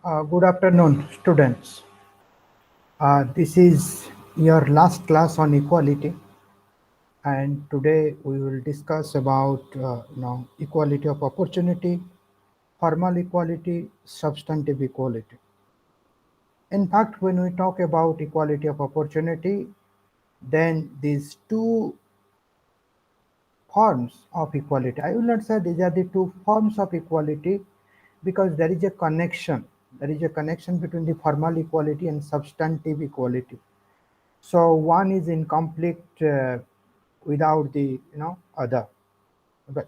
Good afternoon, students. This is your last class on equality, and today we will discuss about equality of opportunity, formal equality, substantive equality. In fact, when we talk about equality of opportunity, then these two forms of equality. I will not say these are the two forms of equality because there is a connection. There is a connection between the formal equality and substantive equality. So one is in conflict without the other. Right.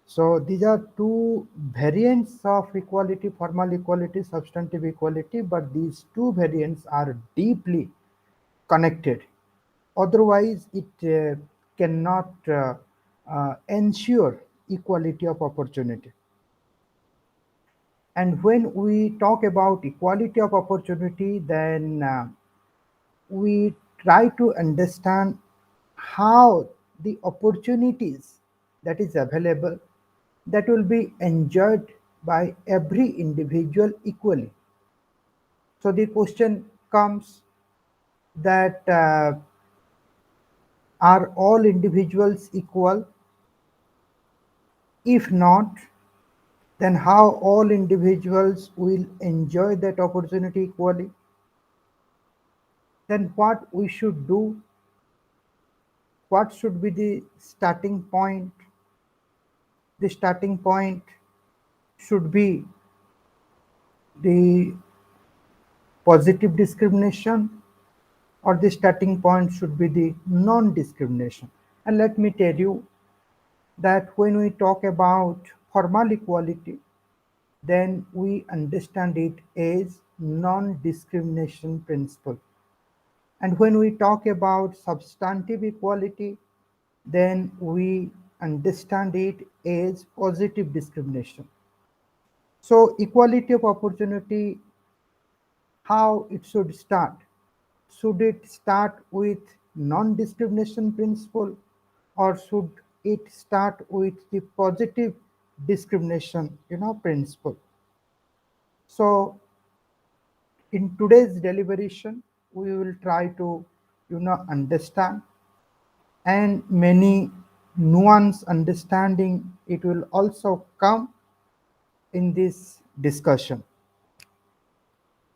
So these are two variants of equality: formal equality, substantive equality. But these two variants are deeply connected. Otherwise, it cannot ensure equality of opportunity. And when we talk about equality of opportunity, then we try to understand how the opportunities that is available that will be enjoyed by every individual equally. So the question comes that are all individuals equal? If not, then how all individuals will enjoy that opportunity equally? Then what we should do? What should be the starting point? The starting point should be the positive discrimination, or the starting point should be the non-discrimination. And let me tell you that when we talk about formal equality, then we understand it as non-discrimination principle. And when we talk about substantive equality, then we understand it as positive discrimination. So equality of opportunity, how it should start? Should it start with non-discrimination principle, or should it start with the positive discrimination principle? So in today's deliberation, we will try to understand, and many nuance understanding it will also come in this discussion.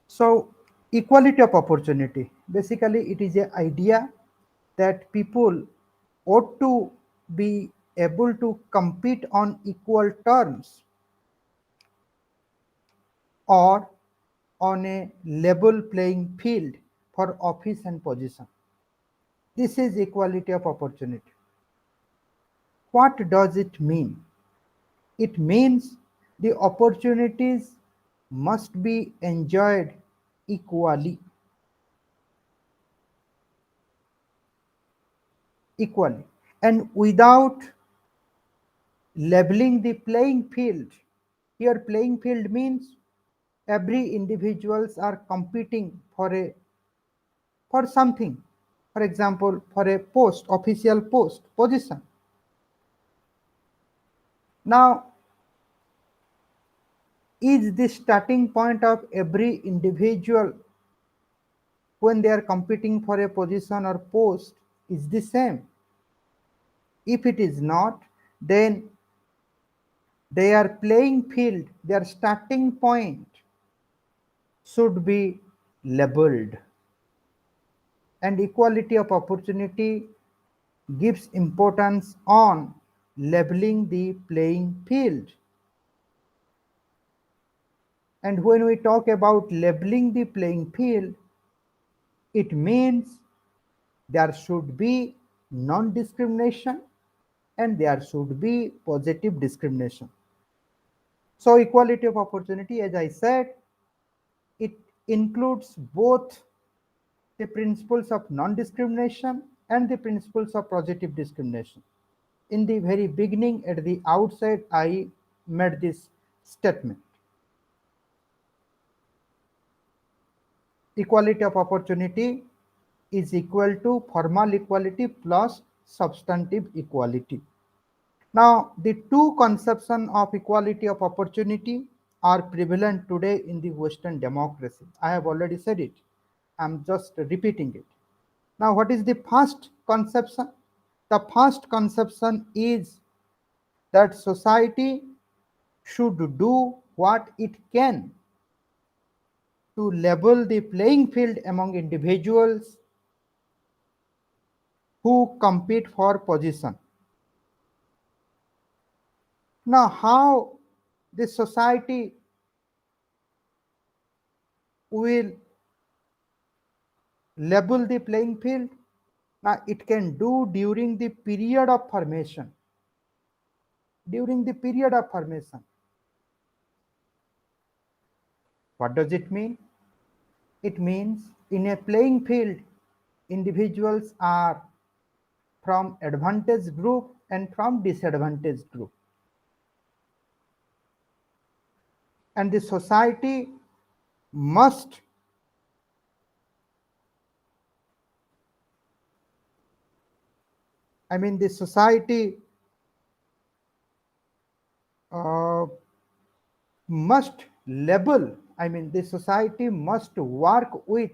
So equality of opportunity, basically it is an idea that people ought to be able to compete on equal terms or on a level playing field for office and position. This is equality of opportunity. What does it mean? It means the opportunities must be enjoyed equally. Equally. And without leveling the playing field. Here playing field means every individuals are competing for something. For example, for a post, official post, position. Now, is the starting point of every individual when they are competing for a position or post is the same? If it is not, then their playing field, their starting point should be labeled. And equality of opportunity gives importance on leveling the playing field. And when we talk about leveling the playing field, it means there should be non-discrimination and there should be positive discrimination. So equality of opportunity, as I said, it includes both the principles of non-discrimination and the principles of positive discrimination. In the very beginning, at the outset, I made this statement. Equality of opportunity is equal to formal equality plus substantive equality. Now, the two conceptions of equality of opportunity are prevalent today in the Western democracy. I have already said it. I'm just repeating it. Now, what is the first conception? The first conception is that society should do what it can to level the playing field among individuals who compete for position. Now, how the society will level the playing field? Now, it can do during the period of formation. During the period of formation. What does it mean? It means in a playing field, individuals are from advantaged group and from disadvantaged group. And the society must the society uh, must label, the society must work with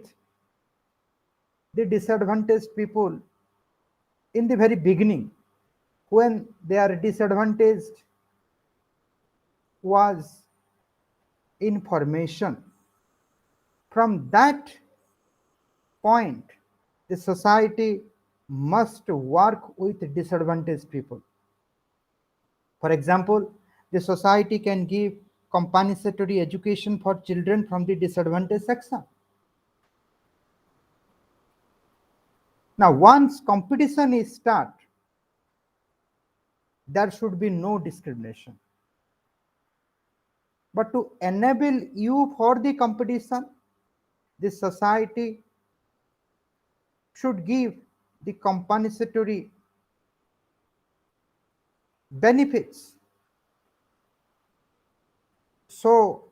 the disadvantaged people in the very beginning when their disadvantaged was information. From that point, the society must work with disadvantaged people. For example, the society can give compensatory education for children from the disadvantaged section. Now, once competition is start, there should be no discrimination. But to enable you for the competition, the society should give the compensatory benefits so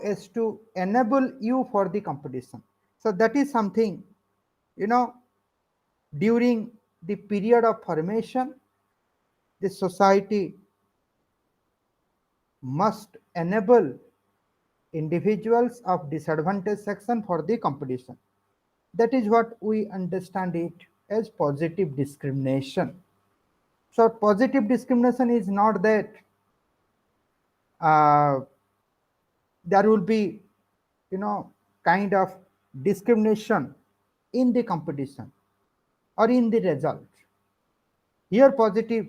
as to enable you for the competition. So that is something, you know, during the period of formation, the society must enable individuals of disadvantaged section for the competition. That is what we understand it as positive discrimination. So positive discrimination is not that uh, there will be, kind of discrimination in the competition or in the result. Here, positive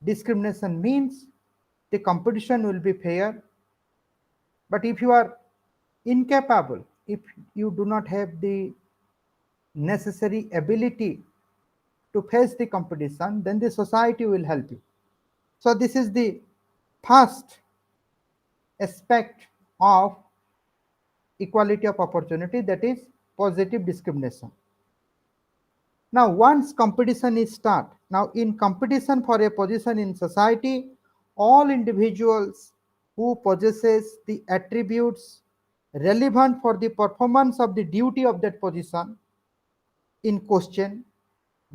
discrimination means the competition will be fair, but if you are incapable, if you do not have the necessary ability to face the competition, then the society will help you. So this is the first aspect of equality of opportunity, that is positive discrimination. Now, once competition is start, now in competition for a position in society, all individuals who possesses the attributes relevant for the performance of the duty of that position in question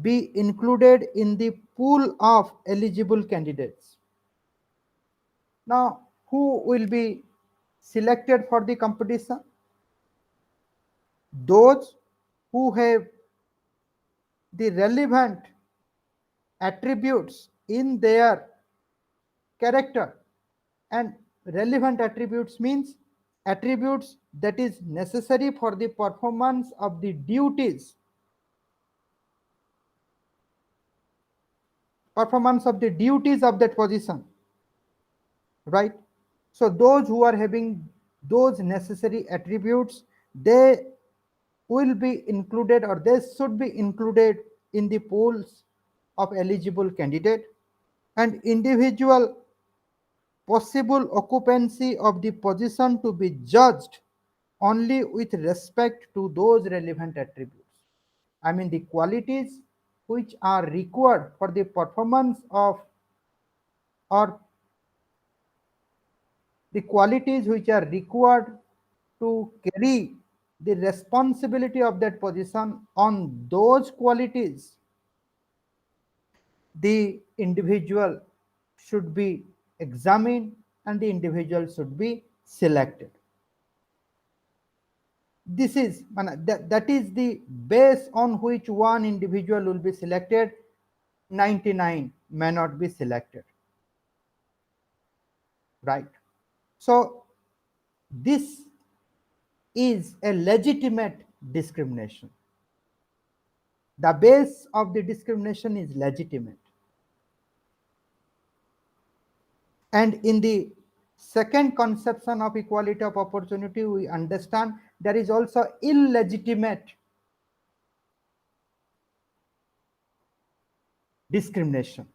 be included in the pool of eligible candidates. Now, who will be selected for the competition? Those who have the relevant attributes in their character, and relevant attributes means attributes that is necessary for the performance of the duties of that position, right? So those who are having those necessary attributes, they will be included, or they should be included in the pools of eligible candidate. And individual possible occupancy of the position to be judged only with respect to those relevant attributes. The qualities which are required for the performance of, or the qualities which are required to carry the responsibility of that position, on those qualities the individual should be examined and the individual should be selected. This is that is the base on which one individual will be selected. 99 may not be selected, right? So this is a legitimate discrimination. The base of the discrimination is legitimate. And in the second conception of equality of opportunity, we understand there is also illegitimate discrimination.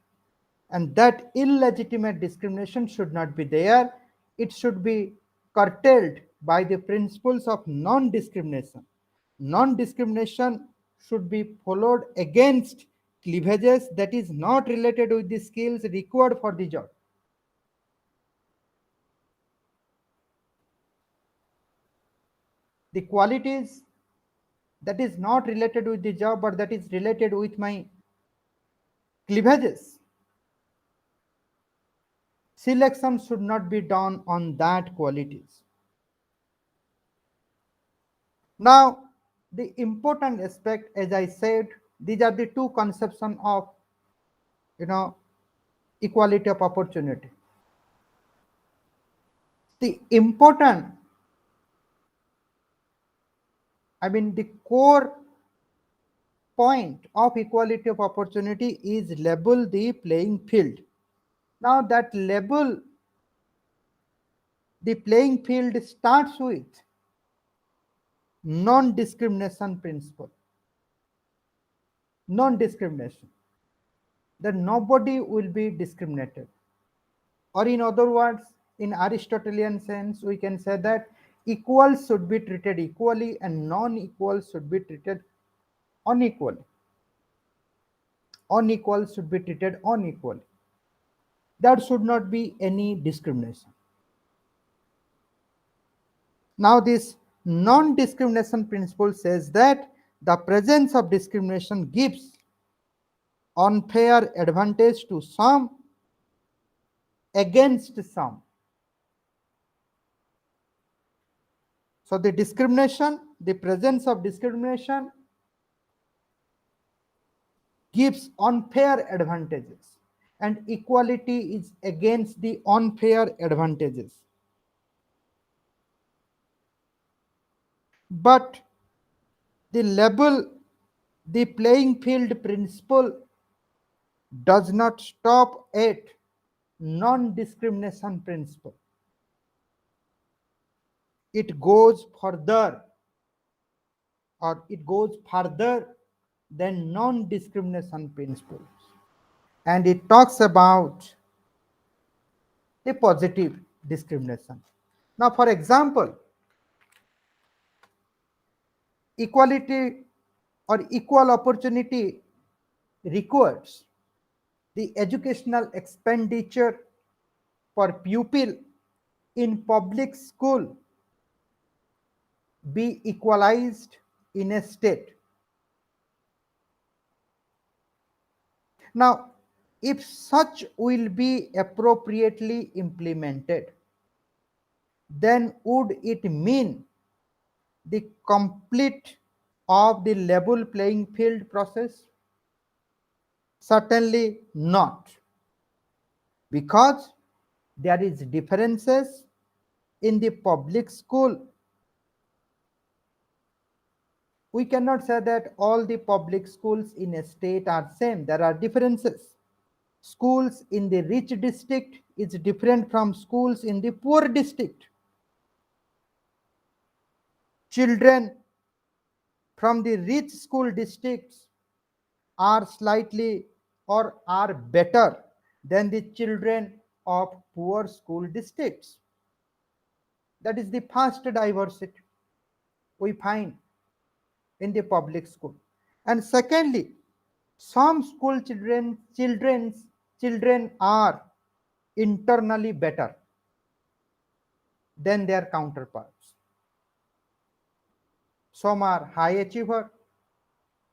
And that illegitimate discrimination should not be there. It should be curtailed by the principles of non-discrimination. Non-discrimination should be followed against cleavages that is not related with the skills required for the job. The qualities that is not related with the job but that is related with my cleavages. Selection should not be done on that qualities. Now, the important aspect, as I said, these are the two conceptions of, you know, equality of opportunity. The important, the core point of equality of opportunity is level the playing field. Now that level the playing field starts with non-discrimination principle. Non-discrimination. That nobody will be discriminated. Or in other words, in Aristotelian sense, we can say that equals should be treated equally and non-equals should be treated unequally. Unequals should be treated unequally. There should not be any discrimination. Now this non-discrimination principle says that the presence of discrimination gives unfair advantage to some against some. So the discrimination, the presence of discrimination gives unfair advantages and equality is against the unfair advantages. But the level, the playing field principle does not stop at non-discrimination principle. It goes further than non-discrimination principles. And it talks about the positive discrimination. Now, for example, equality or equal opportunity requires the educational expenditure per pupil in public school be equalized in a state. Now, if such will be appropriately implemented, then would it mean the complete of the level playing field process? Certainly not, because there is differences in the public school. We cannot say that all the public schools in a state are same. There are differences. Schools in the rich district is different from schools in the poor district. Children from the rich school districts are slightly or are better than the children of poor school districts. That is the first diversity we find in the public school. And secondly, some school children are internally better than their counterparts. Some are high achiever,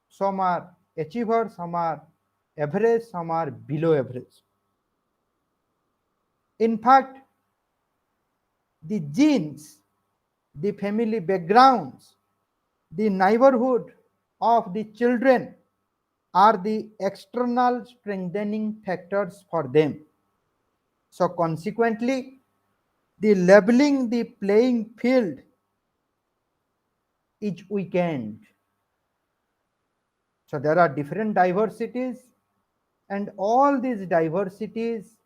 some are achievers, some are average, some are below average. In fact, the genes, the family backgrounds, the neighborhood of the children are the external strengthening factors for them. So, consequently, the leveling the playing field is weakened. So, there are different diversities, and all these diversities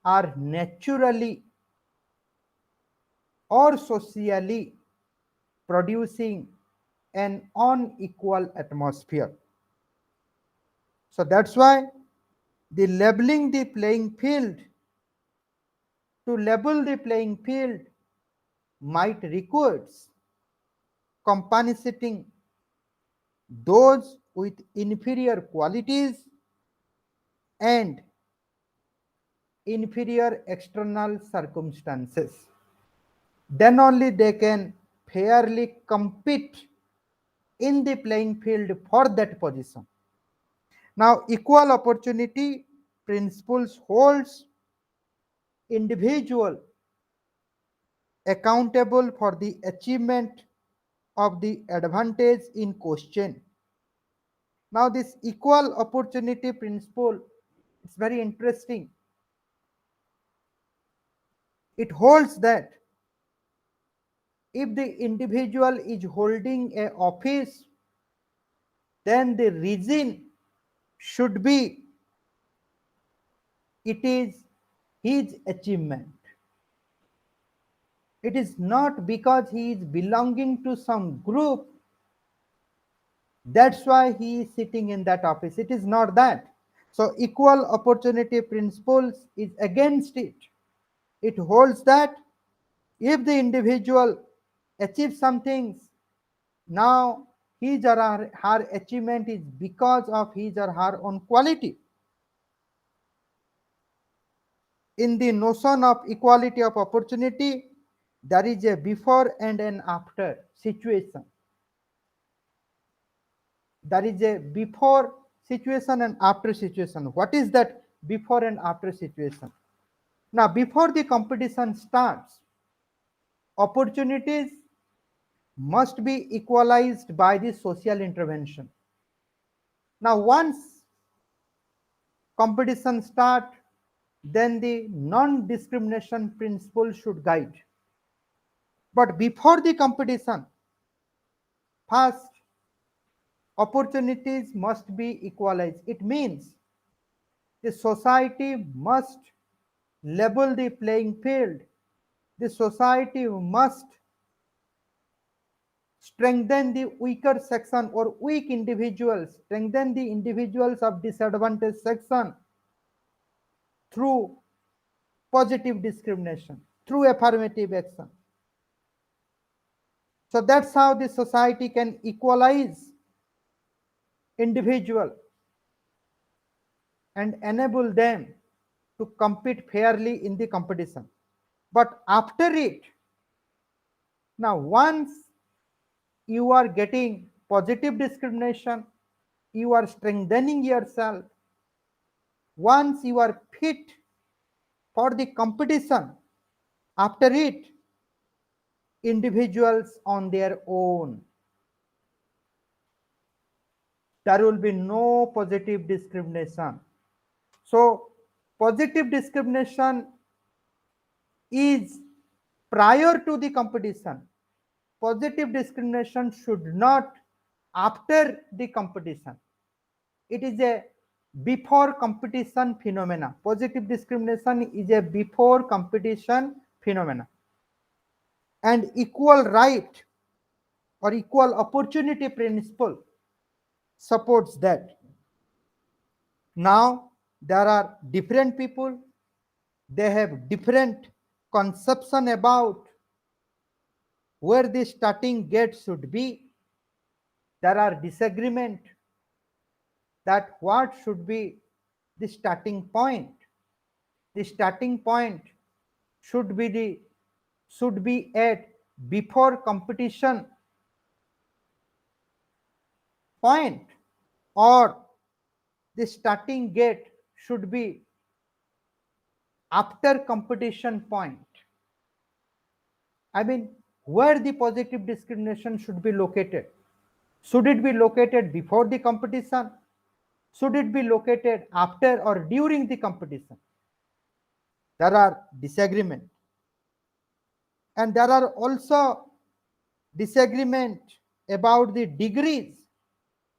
are naturally or socially producing an unequal atmosphere. So that's why the leveling the playing field, to level the playing field might requires compensating those with inferior qualities and inferior external circumstances. Then only they can fairly compete in the playing field for that position. Now, equal opportunity principles holds individual accountable for the achievement of the advantage in question. Now, this equal opportunity principle is very interesting. It holds that if the individual is holding a office, then the reason should be it is his achievement. It is not because he is belonging to some group, that's why he is sitting in that office. It is not that. So equal opportunity principles is against it. It holds that if the individual achieves some things, now his or her achievement is because of his or her own quality. In the notion of equality of opportunity, there is a before and an after situation. There is a before situation and after situation. What is that before and after situation? Now, before the competition starts, opportunities must be equalized by the social intervention. Now, once competition start, then the non-discrimination principle should guide. But before the competition, first opportunities must be equalized. It means the society must level the playing field. The society must strengthen the weaker section or weak individuals, strengthen the individuals of disadvantaged section through positive discrimination, through affirmative action. So that's how the society can equalize individual and enable them to compete fairly in the competition. But after it, now once you are getting positive discrimination, you are strengthening yourself. Once you are fit for the competition, after it, individuals on their own, there will be no positive discrimination. So, positive discrimination is prior to the competition. Positive discrimination should not after the competition. It is a before competition phenomena. Positive discrimination is a before competition phenomena. And equal right or equal opportunity principle supports that. Now there are different people, they have different conception about where the starting gate should be. There are disagreement that what should be the starting point. The starting point should be the should be at before competition point, or the starting gate should be after competition point. I mean, where the positive discrimination should be located? Should it be located before the competition? Should it be located after or during the competition? There are disagreement, and there are also disagreement about the degrees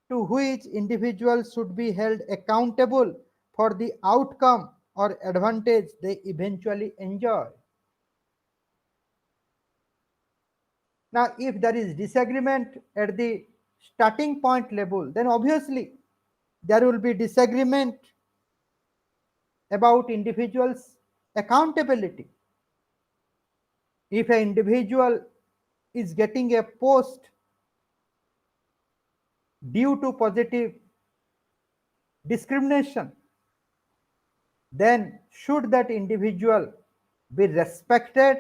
to which individuals should be held accountable for the outcome or advantage they eventually enjoy. Now, if there is disagreement at the starting point level, then obviously there will be disagreement about individuals' accountability. If an individual is getting a post due to positive discrimination, then should that individual be respected?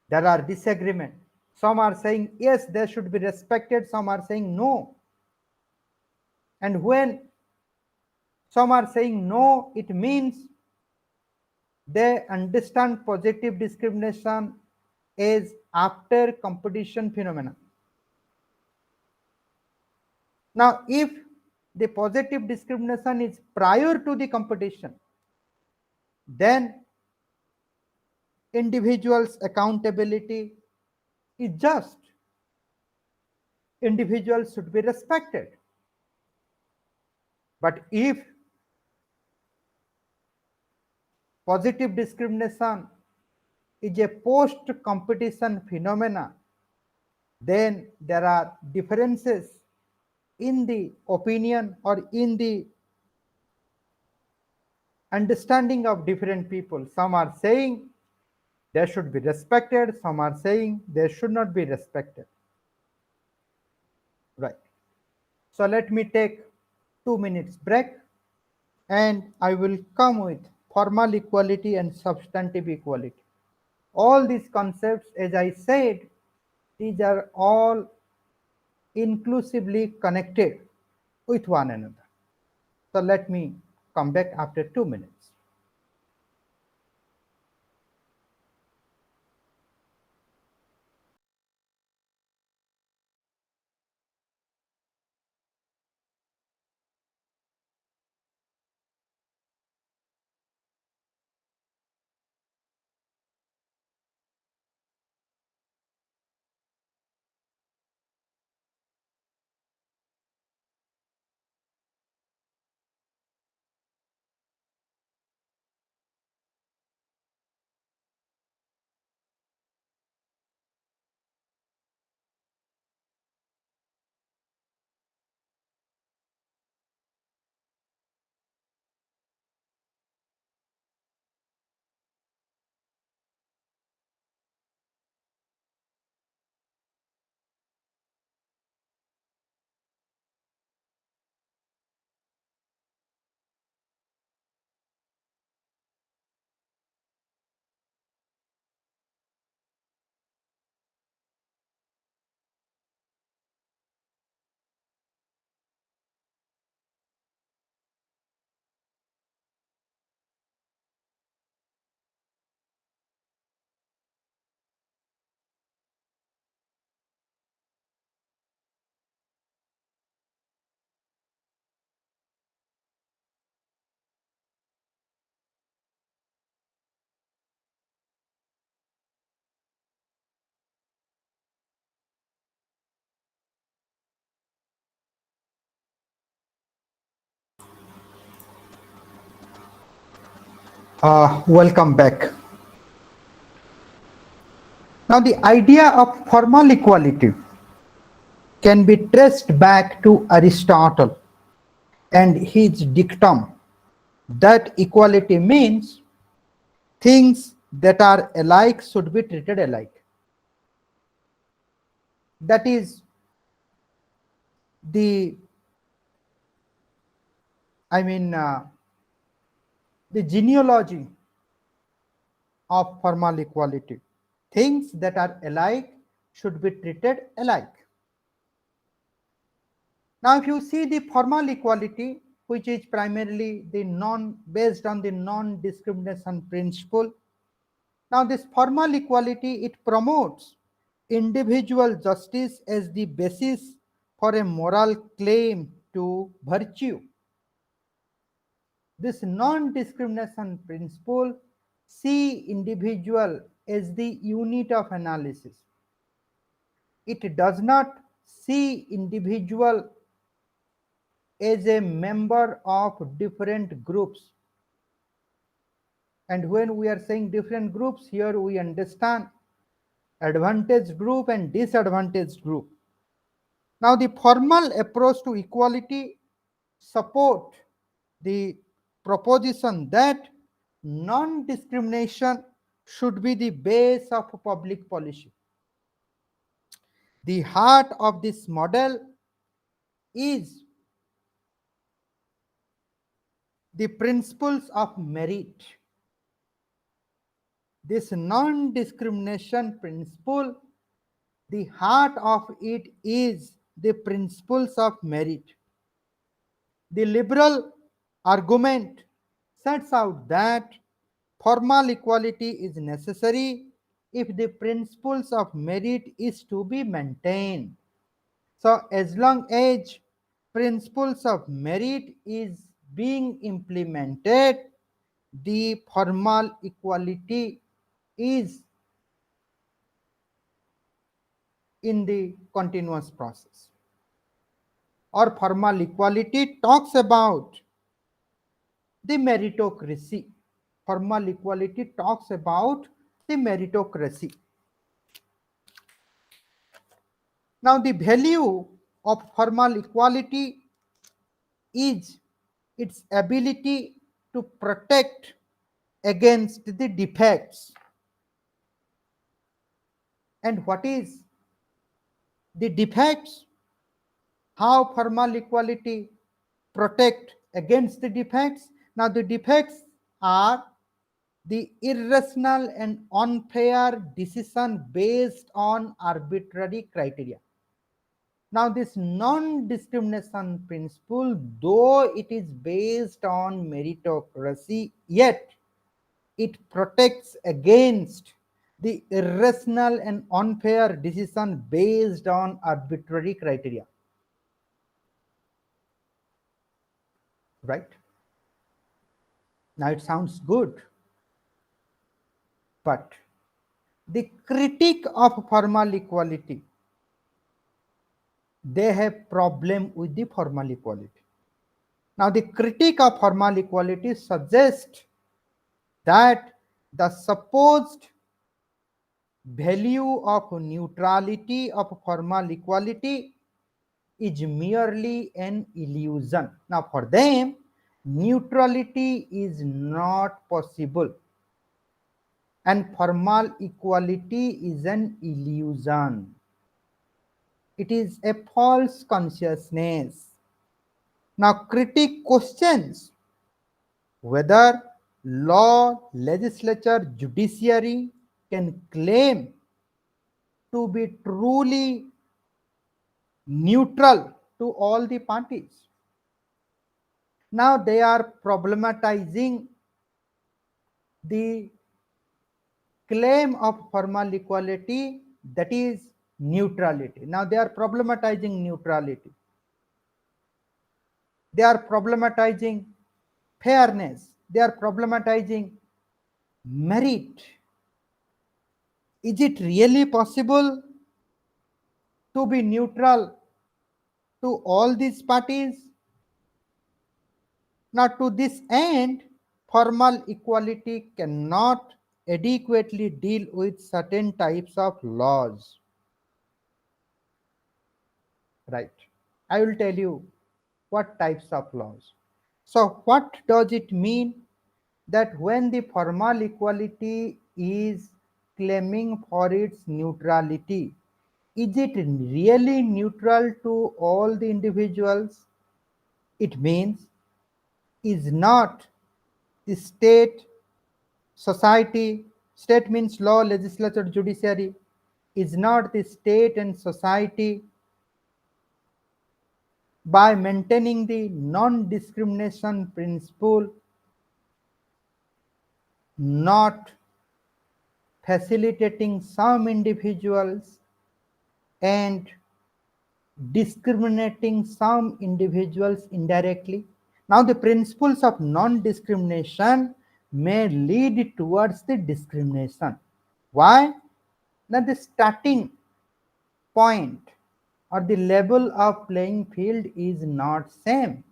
There are disagreement. Some are saying yes, they should be respected, some are saying no. And when some are saying no, it means they understand positive discrimination is after competition phenomena. Now, if the positive discrimination is prior to the competition, then individuals' accountability is just. Individuals should be respected. But if positive discrimination is a post competition phenomena, then there are differences in the opinion or in the understanding of different people. Some are saying they should be respected, some are saying they should not be respected. Right. So let me take 2 minutes break, and I will come with formal equality and substantive equality. All these concepts, as I said, these are all inclusively connected with one another. So let me come back after 2 minutes. Welcome back. Now, the idea of formal equality can be traced back to Aristotle and his dictum that equality means things that are alike should be treated alike. That is the, I mean, the genealogy of formal equality. Things that are alike should be treated alike. Now, if you see the formal equality, which is primarily the based on the non-discrimination principle, Now this formal equality, it promotes individual justice as the basis for a moral claim to virtue. This non-discrimination principle see individual as the unit of analysis. It does not see individual as a member of different groups. And when we are saying different groups, here we understand advantaged group and disadvantaged group. Now the formal approach to equality support the proposition that non-discrimination should be the base of public policy. The heart of this model is the principles of merit. This non-discrimination principle, the heart of it is the principles of merit. The liberal argument sets out that formal equality is necessary if the principles of merit is to be maintained. So as long as principles of merit is being implemented, the formal equality is in the continuous process. Or formal equality talks about the meritocracy. Formal equality talks about the meritocracy. Now the value of formal equality is its ability to protect against the defects. And what is the defects? How formal equality protect against the defects? Now the defects are the irrational and unfair decision based on arbitrary criteria. Now this non-discrimination principle, though it is based on meritocracy, yet it protects against the irrational and unfair decision based on arbitrary criteria. Right? Now it sounds good, but the critique of formal equality, they have problem with the formal equality. Now the critique of formal equality suggests that the supposed value of neutrality of formal equality is merely an illusion. Now for them, neutrality is not possible and formal equality is an illusion. It is a false consciousness. Now critique questions whether law, legislature, judiciary can claim to be truly neutral to all the parties. Now they are problematizing the claim of formal equality, that is neutrality. Now they are problematizing neutrality. They are problematizing fairness. They are problematizing merit. Is it really possible to be neutral to all these parties? Now to this end, formal equality cannot adequately deal with certain types of laws. Right. I will tell you what types of laws. So what does it mean that when the formal equality is claiming for its neutrality, is it really neutral to all the individuals? It means is not the state, society, state means law, legislature, judiciary, is not the state and society by maintaining the non-discrimination principle not facilitating some individuals and discriminating some individuals indirectly. Now, the principles of non-discrimination may lead towards the discrimination. Why? Now, the starting point or the level of playing field is not same.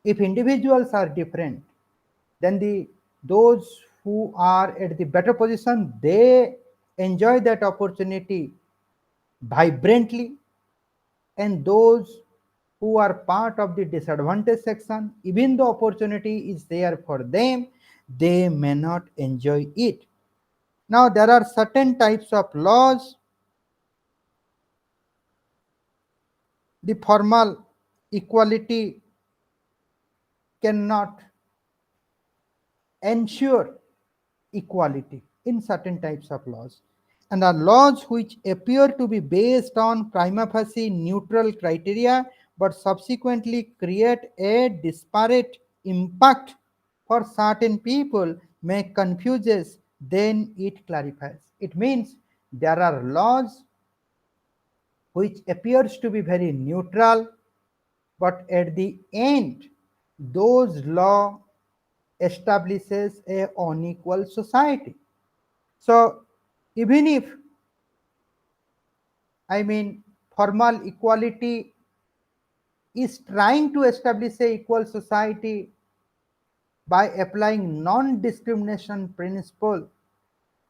If individuals are different, then those who are at the better position, they enjoy that opportunity vibrantly, and those who are part of the disadvantaged section, even the opportunity is there for them, they may not enjoy it. Now, there are certain types of laws. The formal equality cannot ensure equality in certain types of laws, and are laws which appear to be based on prima facie neutral criteria but subsequently create a disparate impact for certain people may confuses, then it clarifies. It means there are laws which appears to be very neutral, but at the end those law establishes a unequal society. So even if, I mean, formal equality is trying to establish a equal society by applying non-discrimination principle,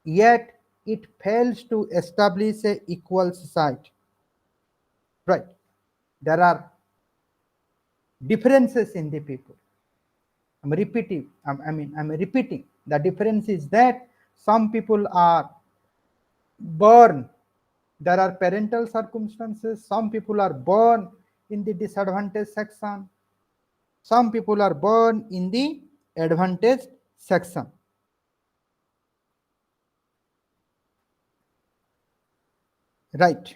yet it fails to establish a equal society. Right? There are differences in the people. I'm repeating. The difference is that some people are born, there are parental circumstances, some people are born in the disadvantaged section, some people are born in the advantaged section. Right.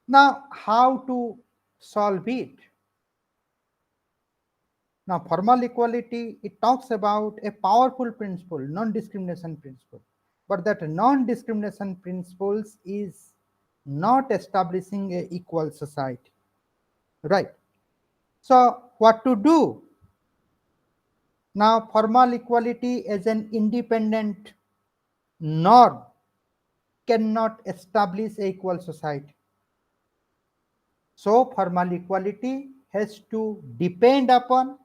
Now, how to solve it? Now, formal equality, it talks about a powerful principle, non-discrimination principle. But that non-discrimination principles is not establishing a equal society. Right. So, what to do? Now, formal equality as an independent norm cannot establish a equal society. So, formal equality has to depend upon,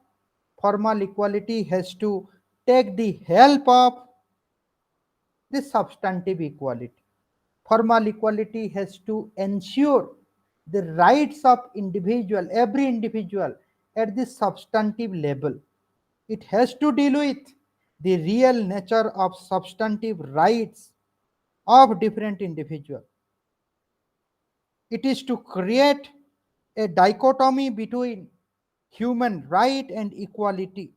formal equality has to take the help of the substantive equality. Formal equality has to ensure the rights of individual, every individual at the substantive level. It has to deal with the real nature of substantive rights of different individuals. It is to create a dichotomy between human right and equality,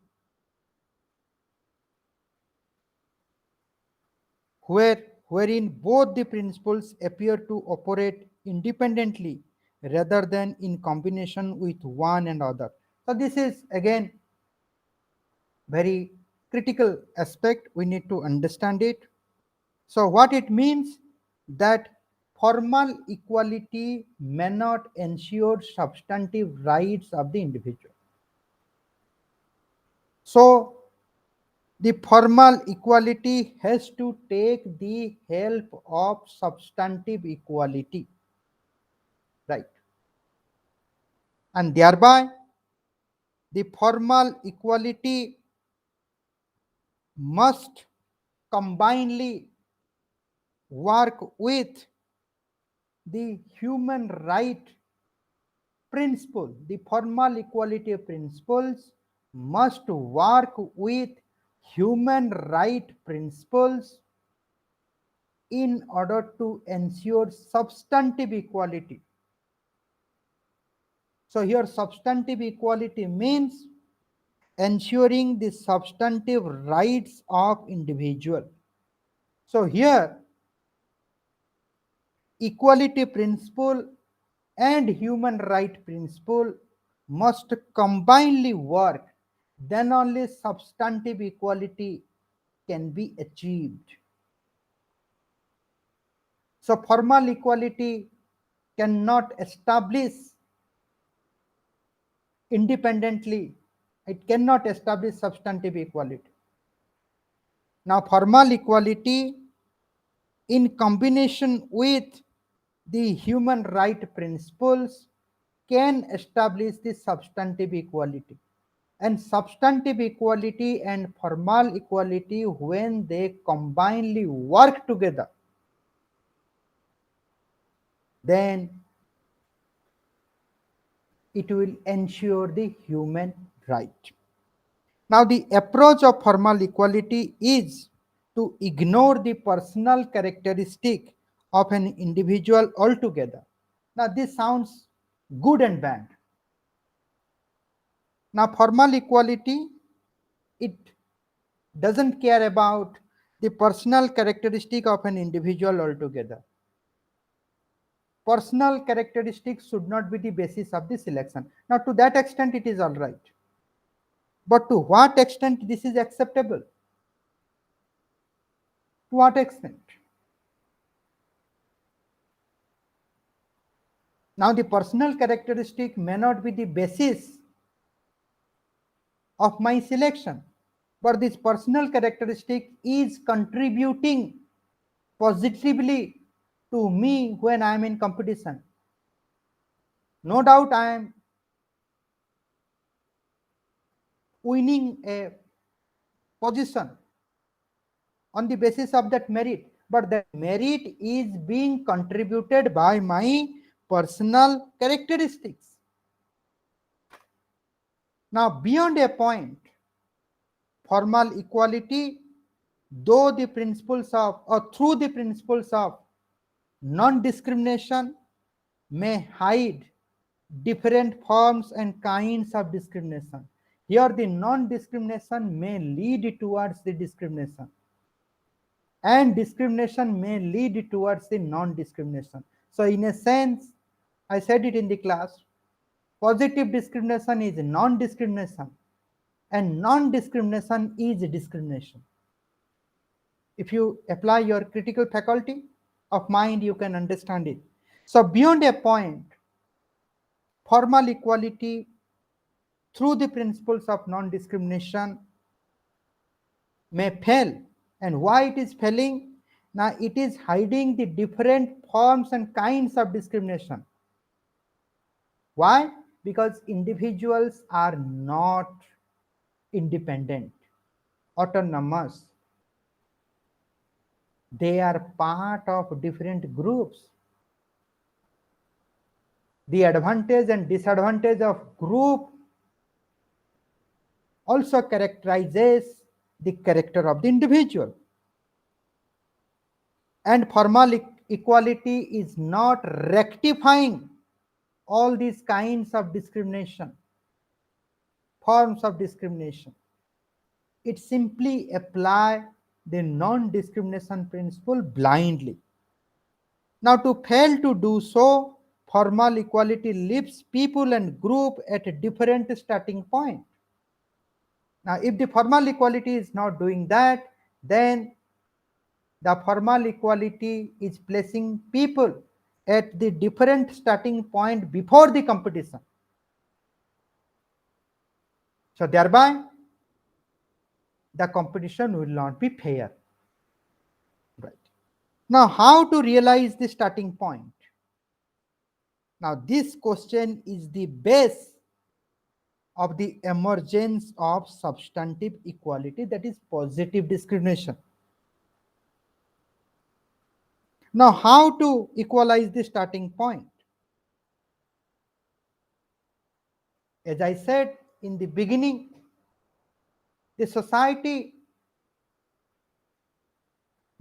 wherein both the principles appear to operate independently rather than in combination with one another. So this is again very critical aspect. We need to understand it. So what it means, that formal equality may not ensure substantive rights of the individual. So the formal equality has to take the help of substantive equality, right? And thereby the formal equality must combinedly work with the human right principle. The formal equality principles must work with human right principles in order to ensure substantive equality. So here substantive equality means ensuring the substantive rights of individual. So here equality principle and human right principle must combinedly work then only substantive equality can be achieved. So formal equality cannot establish independently. It cannot establish substantive equality. Now formal equality in combination with the human right principles can establish the substantive equality. And substantive equality and formal equality, when they combinedly work together, then it will ensure the human right. Now, the approach of formal equality is to ignore the personal characteristic of an individual altogether. Now, this sounds good and bad. Now, formal equality, it doesn't care about the personal characteristic of an individual altogether. Personal characteristics should not be the basis of the selection. Now, to that extent, it is all right. But to what extent this is acceptable? To what extent? Now, the personal characteristic may not be the basis of my selection, but this personal characteristic is contributing positively to me when I am in competition. No doubt I am winning a position on the basis of that merit, but that merit is being contributed by my personal characteristics. Now, beyond a point, formal equality, though the principles of or through the principles of non-discrimination, may hide different forms and kinds of discrimination. Here, the non-discrimination may lead towards the discrimination, and discrimination may lead towards the non-discrimination. So, in a sense, I said it in the class, positive discrimination is non-discrimination, and non-discrimination is discrimination. If you apply your critical faculty of mind, you can understand it. So, beyond a point, formal equality through the principles of non-discrimination may fail. And why it is failing? Now, it is hiding the different forms and kinds of discrimination. Why? Because individuals are not independent, autonomous. They are part of different groups. The advantage and disadvantage of group also characterizes the character of the individual. And formal equality is not rectifying all these kinds of discrimination, forms of discrimination. It simply applies the non-discrimination principle blindly. Now, to fail to do so, formal equality leaves people and group at a different starting point. Now, if the formal equality is not doing that, then the formal equality is placing people at the different starting point before the competition. So thereby, the competition will not be fair. Right. Now, how to realize the starting point? Now, this question is the base of the emergence of substantive equality, that is positive discrimination. Now, how to equalize the starting point? As I said in the beginning, the society,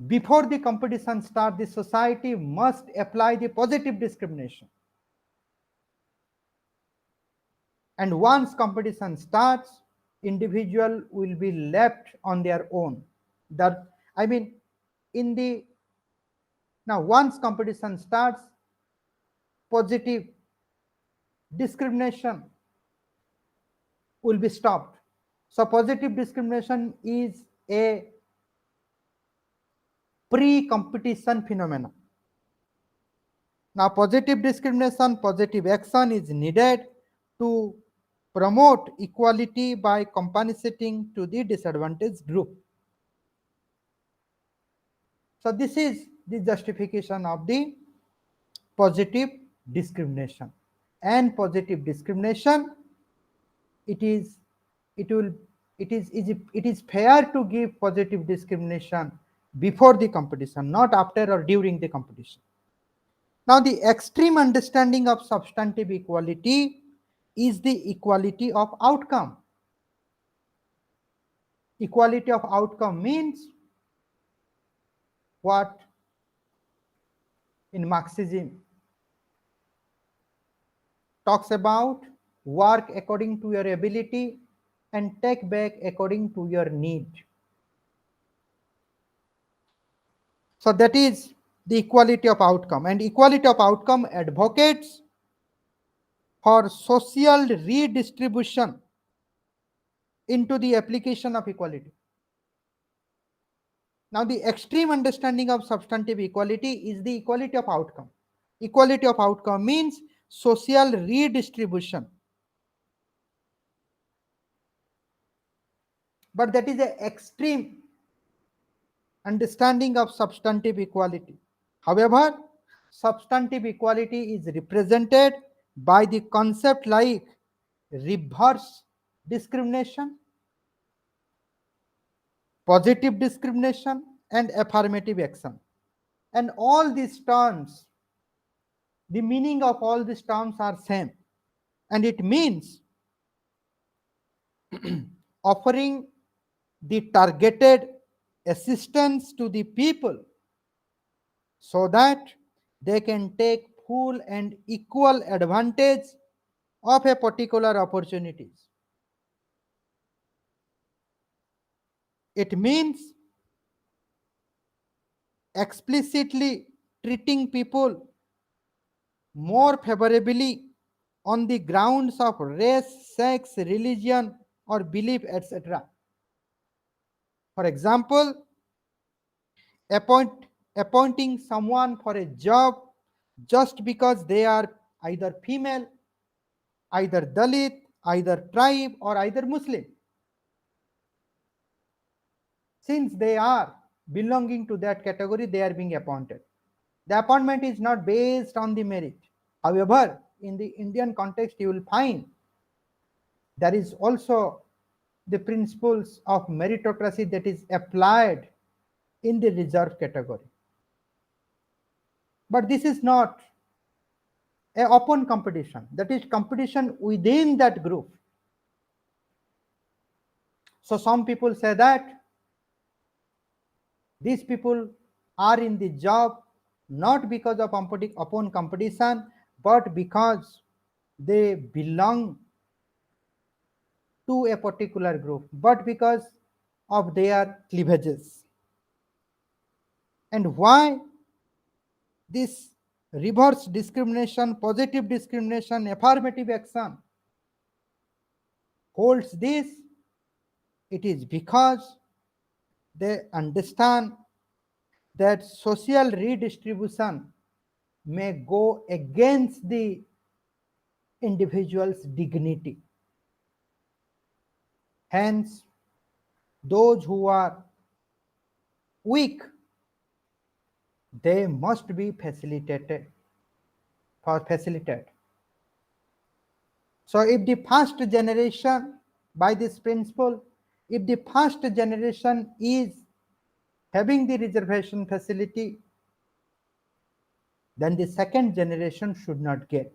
before the competition starts, the society must apply the positive discrimination. And once competition starts, individual will be left on their own. That I mean, in the now once competition starts, positive discrimination will be stopped. So positive discrimination is a pre-competition phenomenon. Now positive discrimination, positive action is needed to promote equality by compensating to the disadvantaged group. So this is the justification of the positive discrimination. And positive discrimination, it is it will it is fair to give positive discrimination before the competition, not after or during the competition. Now the extreme understanding of substantive equality is the equality of outcome. Equality of outcome means what in Marxism talks about work according to your ability and take back according to your need. So that is the equality of outcome, and equality of outcome advocates for social redistribution into the application of equality. Now the extreme understanding of substantive equality is the equality of outcome. Equality of outcome means social redistribution, but that is an extreme understanding of substantive equality. However, substantive equality is represented by the concept like reverse discrimination, positive discrimination, and affirmative action. And all these terms, the meaning of all these terms are same. And it means offering the targeted assistance to the people so that they can take full and equal advantage of a particular opportunities. It means explicitly treating people more favorably on the grounds of race, sex, religion, or belief, etc. For example, appointing someone for a job just because they are either female, either Dalit, either tribe, or either Muslim. Since they are belonging to that category, they are being appointed. The appointment is not based on the merit. However, in the Indian context, you will find there is also the principles of meritocracy that is applied in the reserved category. But this is not a open competition. That is competition within that group. So some people say that these people are in the job not because of open competition, but because they belong to a particular group, but because of their cleavages. And why this reverse discrimination, positive discrimination, affirmative action holds this? It is because they understand that social redistribution may go against the individual's dignity. Hence, those who are weak, they must be facilitated. So if the first generation, by this principle, if the first generation is having the reservation facility, then the second generation should not get.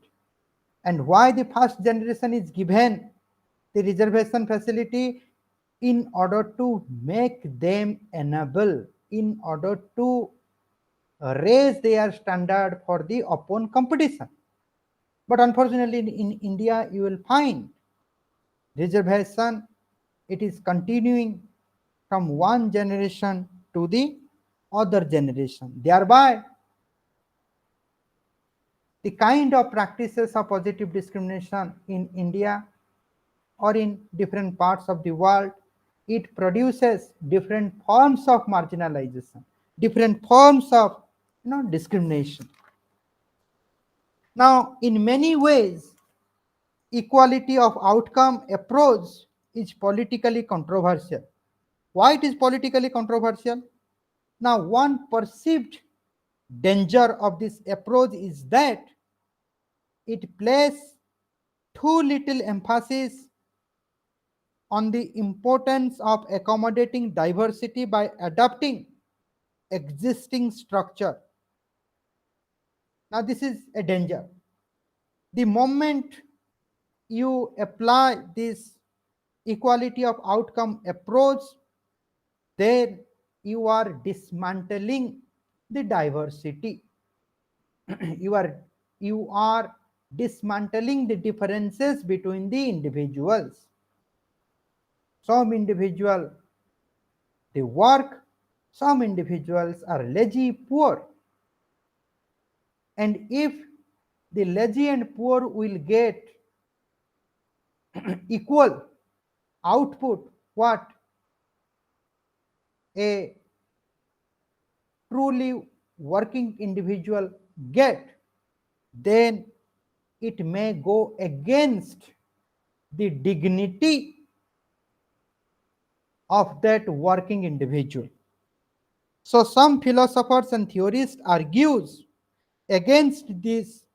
And why the first generation is given the reservation facility? In order to make them enable, in order to raise their standard for the open competition. But unfortunately, in India, you will find reservation, it is continuing from one generation to the other generation. Thereby, the kind of practices of positive discrimination in India or in different parts of the world, it produces different forms of marginalization, different forms of discrimination. Now, in many ways, equality of outcome approach is politically controversial. Why it is politically controversial? Now, one perceived danger of this approach is that it places too little emphasis on the importance of accommodating diversity by adapting existing structure. Now, this is a danger. The moment you apply this equality of outcome approach, then you are dismantling the diversity. you are you are dismantling the differences between the individuals. Some individual they work, some individuals are lazy, poor, and if the lazy and poor will get equal output what a truly working individual get, then it may go against the dignity of that working individual. So some philosophers and theorists argues against this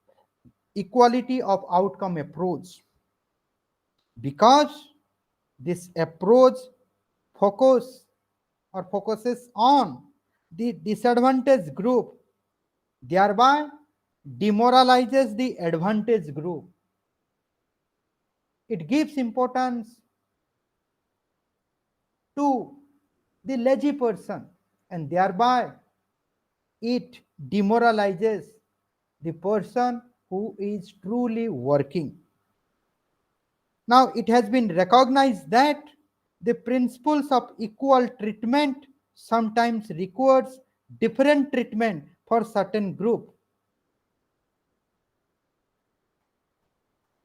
equality of outcome approach because this approach focus focuses on the disadvantaged group, thereby demoralizes the advantaged group. It gives importance to the lazy person, and thereby it demoralizes the person who is truly working. Now, it has been recognized that the principles of equal treatment sometimes requires different treatment for certain group.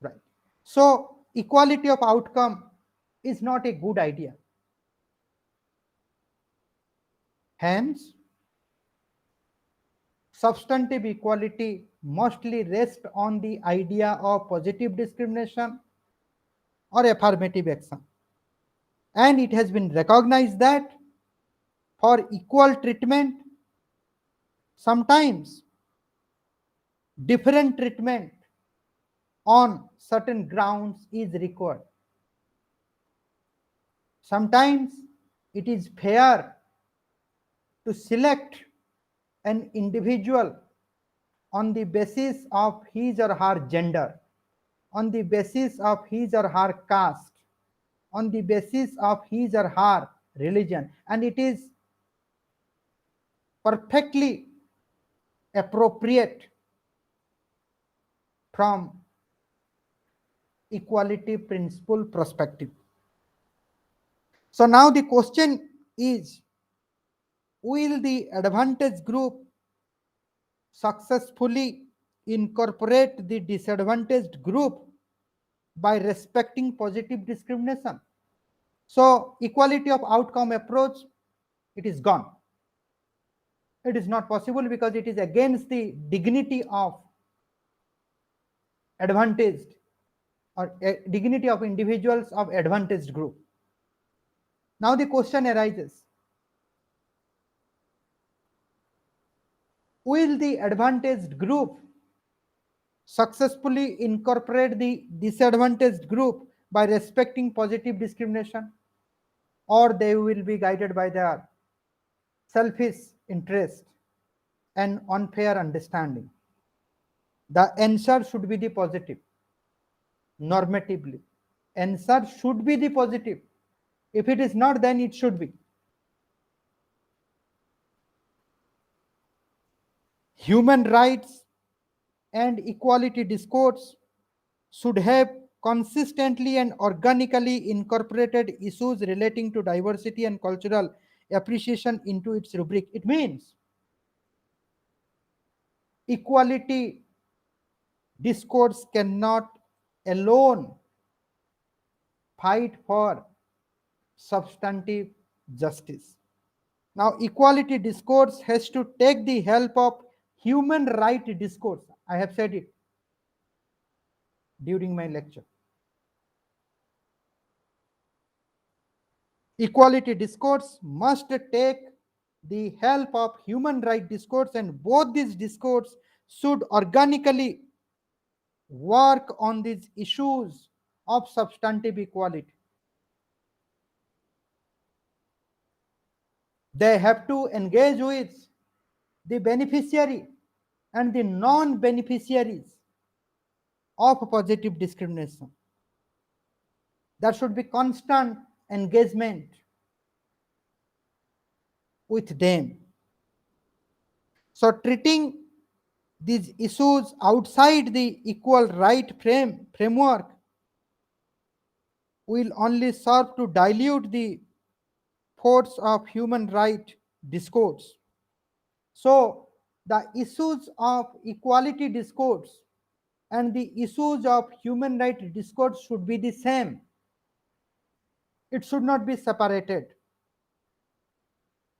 Right. So, equality of outcome is not a good idea. Hence, substantive equality mostly rests on the idea of positive discrimination or affirmative action. And it has been recognized that for equal treatment, sometimes different treatment on certain grounds is required. Sometimes it is fair to select an individual on the basis of his or her gender, on the basis of his or her caste, on the basis of his or her religion, and it is perfectly appropriate from equality principle perspective. So now the question is, will the advantage group successfully incorporate the disadvantaged group by respecting positive discrimination? So equality of outcome approach, it is gone. It is not possible because it is against the dignity of advantaged or dignity of individuals of advantaged group. Now the question arises, will the advantaged group successfully incorporate the disadvantaged group by respecting positive discrimination, or they will be guided by their selfish interest and unfair understanding? The answer should be the positive. Normatively, answer should be the positive. If it is not, then it should be. Human rights and equality discourse should have consistently and organically incorporated issues relating to diversity and cultural appreciation into its rubric. It means equality discourse cannot alone fight for substantive justice. Now, equality discourse has to take the help of human right discourse. I have said it during my lecture. Equality discourse must take the help of human right discourse, and both these discourse should organically work on these issues of substantive equality. They have to engage with the beneficiary and the non-beneficiaries of positive discrimination. There should be constant engagement with them. So treating these issues outside the equal right framework will only serve to dilute the force of human right discourse. So the issues of equality discourse and the issues of human right discourse should be the same. It should not be separated.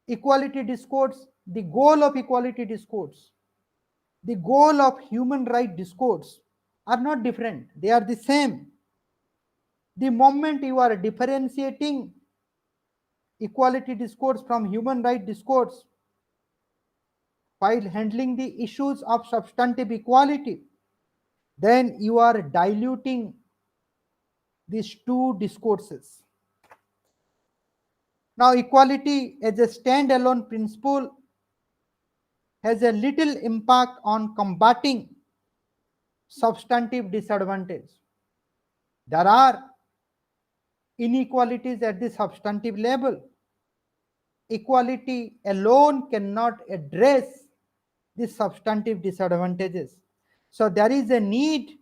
Equality discourse, the goal of equality discourse, the goal of human right discourse are not different. They are the same. The moment you are differentiating equality discourse from human right discourse while handling the issues of substantive equality, then you are diluting these two discourses. Now, equality as a standalone principle has a little impact on combating substantive disadvantage. There are inequalities at the substantive level. Equality alone cannot address the substantive disadvantages. So there is a need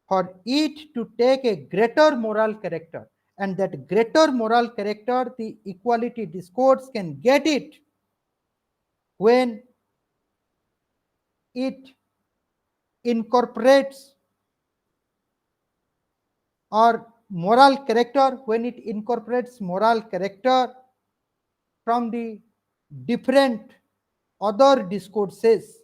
for it to take a greater moral character. And that greater moral character, the equality discourse can get it when it incorporates, or moral character, when it incorporates moral character from the different other discourses,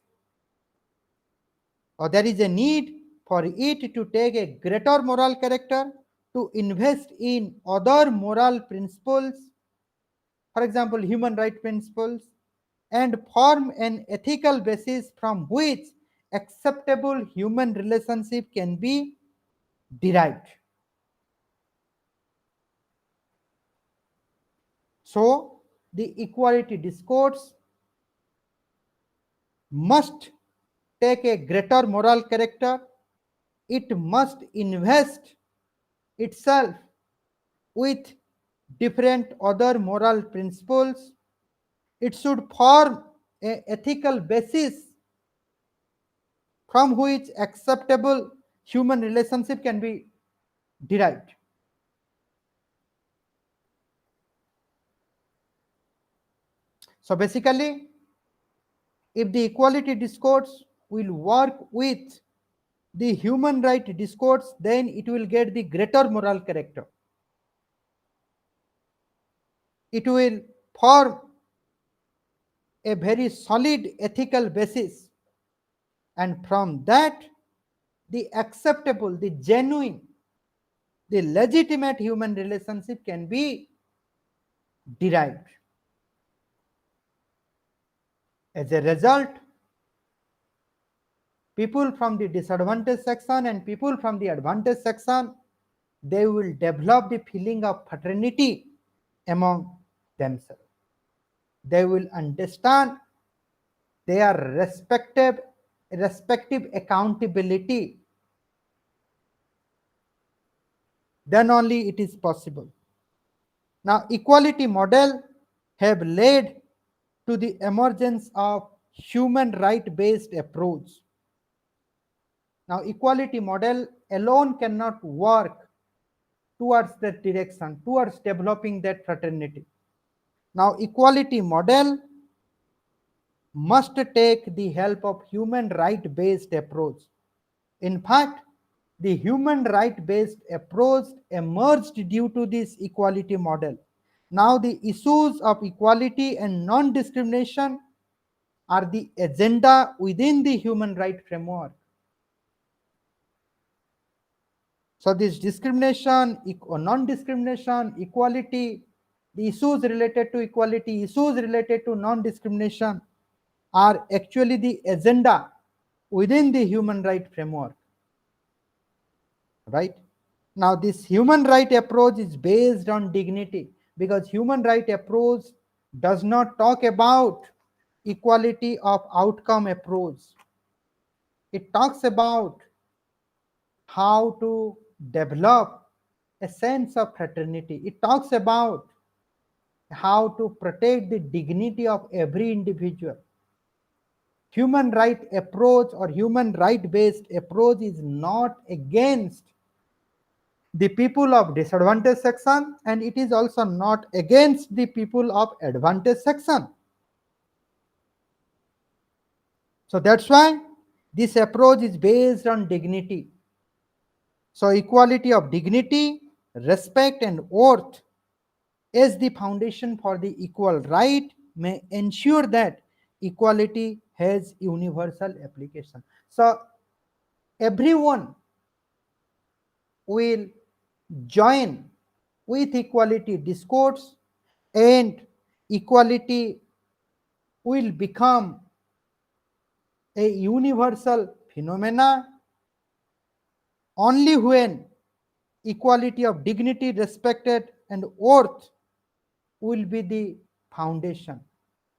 or there is a need for it to take a greater moral character to invest in other moral principles, for example, human right principles, and form an ethical basis from which acceptable human relationship can be derived. So, the equality discourse must take a greater moral character. It must invest itself with different other moral principles. It should form an ethical basis from which acceptable human relationship can be derived. So basically, if the equality discourse will work with the human right discourse, then it will get the greater moral character. It will form a very solid ethical basis, and from that, the acceptable, the genuine, the legitimate human relationship can be derived. As a result, people from the disadvantaged section and people from the advantaged section, they will develop the feeling of fraternity among themselves. They will understand their respective accountability. Then only it is possible. Now, equality model have led to the emergence of human right based approach. Now, equality model alone cannot work towards that direction, towards developing that fraternity. Now, equality model must take the help of human right based approach. In fact, The human right based approach emerged due to this equality model. Now, the issues of equality and non discrimination are the agenda within the human right framework. So, this discrimination, non discrimination, equality, the issues related to equality, issues related to non discrimination are actually the agenda within the human right framework. Right? Now, this human right approach is based on dignity, because human right approach does not talk about equality of outcome approach. It talks about how to develop a sense of fraternity. It talks about how to protect the dignity of every individual. Human right approach or human right based approach is not against the people of disadvantaged section, and it is also not against the people of advantaged section. So that's why this approach is based on dignity. So equality of dignity, respect and worth as the foundation for the equal right may ensure that equality has universal application. So everyone will join with equality discourse, and equality will become a universal phenomena only when equality of dignity, respected and worth will be the foundation,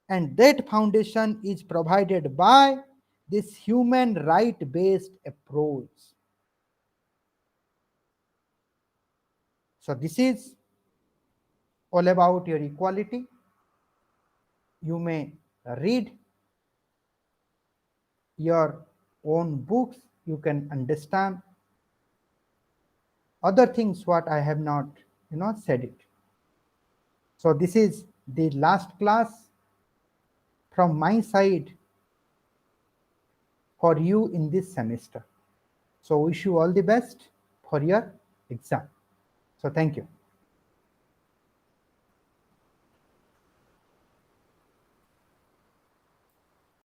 and that foundation is provided by this human right based approach. So this is all about your equality. You may read your own books, you can understand other things what I have not said it. So this is the last class from my side for you in this semester. So wish you all the best for your exam. So thank you.